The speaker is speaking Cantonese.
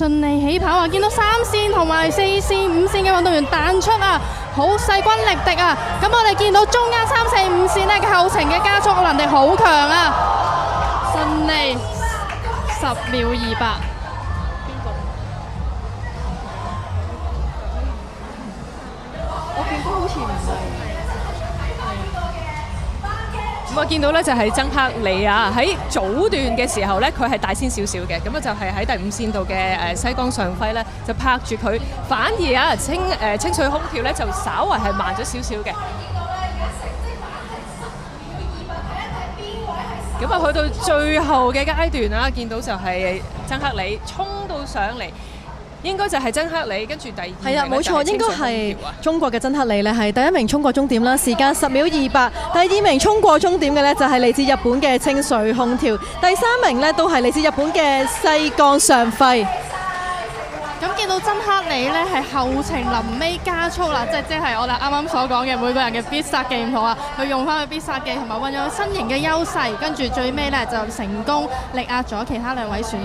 順利起跑啊！見到3線同埋4線、5線嘅運動員彈出啊，好勢均力敵啊！咁我哋見到中間3、4、5線呢嘅後程嘅加速能力好強啊！順利10秒28。我見到好似唔係。咁我見到咧就係曾克里啊，喺早段嘅時候咧，佢係大先少少嘅，咁啊就係喺第5線度嘅西江尚輝咧就拍住佢，反而啊清水空跳咧就稍為係慢咗少少嘅。咁啊去到最後嘅階段啦，見到就係曾克里衝到上嚟。應該就係曾克里，跟住第2名係啊，冇錯，應該係中國嘅曾克里呢係第1名衝過終點啦，時間10秒28。第2名衝過終點嘅呢就係嚟自日本嘅清水空調，第3名呢都係嚟自日本嘅西江尚輝。咁見到曾克里呢係後程臨尾加速啦，即係我哋啱啱所講嘅每個人嘅必殺技唔同啊，佢用翻佢必殺技同埋運用身形嘅優勢，跟住最尾呢就成功力壓咗其他2位選手。